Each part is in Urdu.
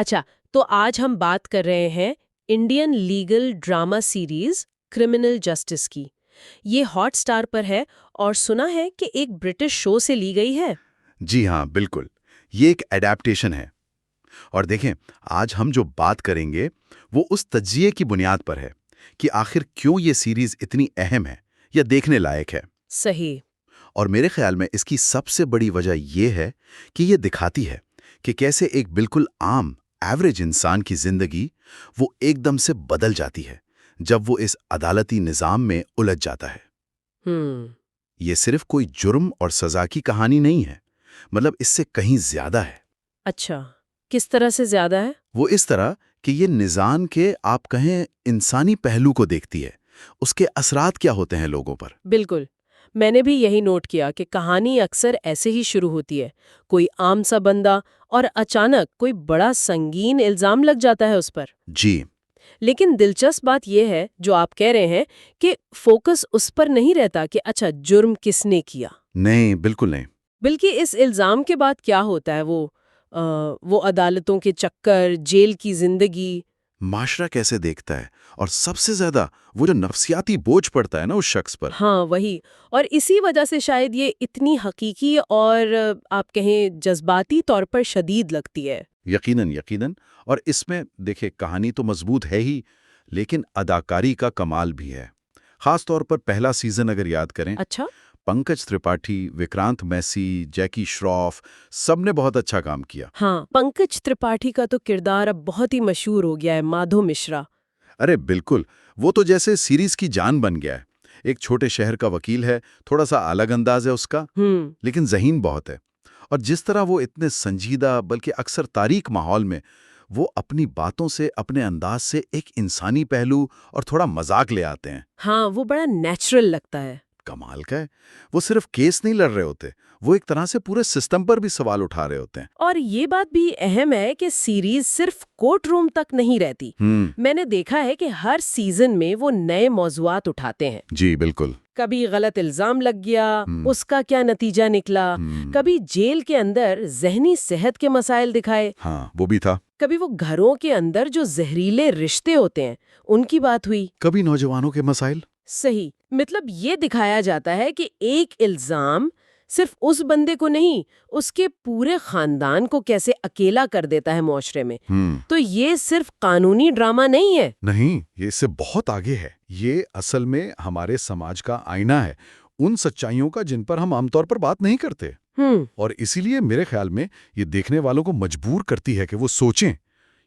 اچھا، تو آج ہم بات کر رہے ہیں Indian legal drama series criminal justice کی۔ یہ ہاٹ سٹار پر ہے اور سنا ہے کہ ایک برٹش شو سے لی گئی ہے۔ جی ہاں، بالکل، یہ ایک ایڈیپٹیشن ہے۔ اور دیکھیں، آج ہم جو بات کریں گے وہ اس تجزیے کی بنیاد پر ہے کہ آخر کیوں یہ سیریز اتنی اہم ہے یا دیکھنے لائق ہے۔ صحیح۔ اور میرے خیال میں اس کی سب سے بڑی وجہ یہ ہے کہ یہ دکھاتی ہے کہ کیسے ایک بالکل عام ایوریج انسان کی زندگی وہ ایک دم سے بدل جاتی ہے جب وہ اس عدالتی نظام میں الجھ جاتا ہے۔ یہ صرف کوئی جرم اور سزا کی کہانی نہیں ہے، مطلب اس سے کہیں زیادہ ہے۔ اچھا، کس طرح سے زیادہ ہے؟ وہ اس طرح کہ یہ نظام کے آپ کہیں انسانی پہلو کو دیکھتی ہے، اس کے اثرات کیا ہوتے ہیں لوگوں پر۔ بالکل، میں نے بھی یہی نوٹ کیا کہ کہانی اکثر ایسے ہی شروع ہوتی ہے، کوئی عام سا بندہ اور اچانک کوئی بڑا سنگین الزام لگ جاتا ہے اس پر۔ جی، لیکن دلچسپ بات یہ ہے جو آپ کہہ رہے ہیں کہ فوکس اس پر نہیں رہتا کہ اچھا جرم کس نے کیا۔ نہیں، بالکل نہیں۔ بلکہ اس الزام کے بعد کیا ہوتا ہے، وہ عدالتوں کے چکر، جیل کی زندگی، معاشرہ کیسے دیکھتا ہے، اور سب سے زیادہ وہ جو نفسیاتی بوجھ پڑتا ہے نا اس شخص پر۔ ہاں وہی، اور اسی وجہ سے شاید یہ اتنی حقیقی اور آپ کہیں جذباتی طور پر شدید لگتی ہے۔ یقیناً، یقیناً۔ اور اس میں دیکھیں کہانی تو مضبوط ہے ہی، لیکن اداکاری کا کمال بھی ہے۔ خاص طور پر پہلا سیزن اگر یاد کریں، اچھا، پنکج ترپاٹھی، وکرانت میسی، جیکی شراف، سب نے بہت اچھا کام کیا۔ ہاں، پنکج ترپاٹھی کا تو کردار اب بہت ہی مشہور ہو گیا ہے، مادھو مشرا۔ ارے بالکل، وہ تو جیسے سیریز کی جان بن گیا ہے۔ ایک چھوٹے شہر کا وکیل ہے، تھوڑا سا الگ انداز ہے اس کا، لیکن ذہین بہت ہے۔ اور جس طرح وہ اتنے سنجیدہ بلکہ اکثر تاریک ماحول میں وہ اپنی باتوں سے، اپنے انداز سے ایک انسانی پہلو اور تھوڑا مذاق لے آتے ہیں۔ ہاں، وہ بڑا نیچرل لگتا ہے۔ کمال کا ہے، وہ صرف کیس نہیں لڑ رہے ہوتے، وہ ایک طرح سے پورے سسٹم پر بھی سوال اٹھا رہے ہوتے ہیں۔ اور یہ بات بھی اہم ہے کہ سیریز صرف کورٹ روم تک نہیں رہتی۔ میں نے دیکھا ہے کہ ہر سیزن میں وہ نئے موضوعات اٹھاتے ہیں۔ جی بالکل۔ کبھی غلط الزام لگ گیا، اس کا کیا نتیجہ نکلا، کبھی جیل کے اندر ذہنی صحت کے مسائل دکھائے، ہاں وہ بھی تھا۔ کبھی وہ گھروں کے اندر جو زہریلے رشتے ہوتے ہیں ان کی بات ہوئی، کبھی نوجوانوں کے مسائل۔ صحیح، مطلب یہ دکھایا جاتا ہے کہ ایک الزام صرف اس بندے کو نہیں، اس کے پورے خاندان کو کیسے اکیلا کر دیتا ہے معاشرے میں۔ تو یہ صرف قانونی ڈرامہ نہیں ہے۔ نہیں، یہ اس سے بہت آگے ہے۔ یہ اصل میں ہمارے سماج کا آئینہ ہے، ان سچائیوں کا جن پر ہم عام طور پر بات نہیں کرتے۔ اور اسی لیے میرے خیال میں یہ دیکھنے والوں کو مجبور کرتی ہے کہ وہ سوچیں،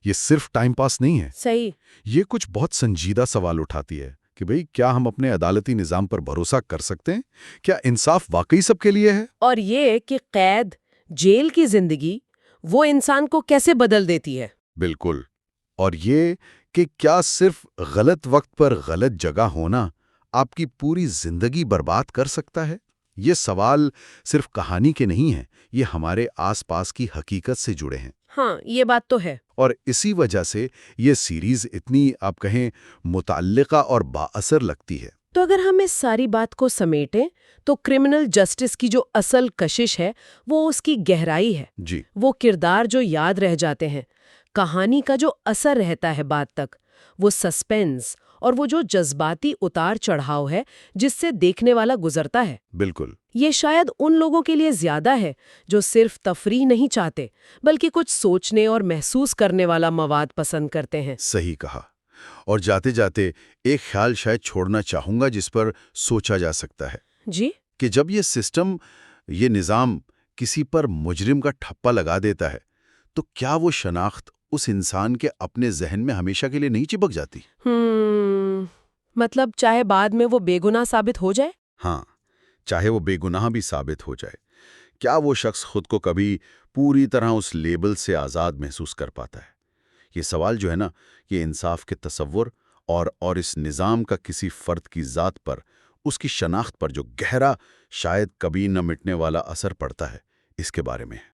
یہ صرف ٹائم پاس نہیں ہے۔ صحیح۔ یہ کچھ بہت سنجیدہ سوال اٹھاتی ہے کہ بھئی کیا ہم اپنے عدالتی نظام پر بھروسہ کر سکتے ہیں؟ کیا انصاف واقعی سب کے لیے ہے؟ اور یہ کہ قید، جیل کی زندگی، وہ انسان کو کیسے بدل دیتی ہے۔ بالکل۔ اور یہ کہ کیا صرف غلط وقت پر غلط جگہ ہونا آپ کی پوری زندگی برباد کر سکتا ہے؟ یہ سوال صرف کہانی کے نہیں ہیں، یہ ہمارے آس پاس کی حقیقت سے جڑے ہیں۔ ہاں، یہ بات تو ہے۔ اور اسی وجہ سے یہ سیریز اتنی آپ کہیں متعلقہ اور بااثر لگتی ہے۔ تو اگر ہم اس ساری بات کو سمیٹیں تو کرمنل جسٹس کی جو اصل کشش ہے وہ اس کی گہرائی ہے۔ جی، وہ کردار جو یاد رہ جاتے ہیں، کہانی کا جو اثر رہتا ہے بعد تک، وہ سسپینس اور وہ جو جذباتی اتار چڑھاؤ ہے جس سے دیکھنے والا گزرتا ہے۔ بالکل۔ یہ شاید ان لوگوں کے لیے زیادہ ہے جو صرف تفریح نہیں چاہتے بلکہ کچھ سوچنے اور محسوس کرنے والا مواد پسند کرتے ہیں۔ صحیح کہا۔ اور جاتے جاتے ایک خیال شاید چھوڑنا چاہوں گا جس پر سوچا جا سکتا ہے۔ جی؟ کہ جب یہ سسٹم، یہ نظام کسی پر مجرم کا ٹھپا لگا دیتا ہے تو کیا وہ شناخت اس انسان کے اپنے ذہن میں ہمیشہ کے لیے نہیں چپک جاتی؟ مطلب چاہے بعد میں وہ بے گناہ ثابت ہو جائے؟ ہاں، چاہے وہ بے گناہ بھی ثابت ہو جائے، کیا وہ شخص خود کو کبھی پوری طرح اس لیبل سے آزاد محسوس کر پاتا ہے؟ یہ سوال جو ہے نا، یہ انصاف کے تصور اور اس نظام کا کسی فرد کی ذات پر، اس کی شناخت پر جو گہرا، شاید کبھی نہ مٹنے والا اثر پڑتا ہے، اس کے بارے میں ہے۔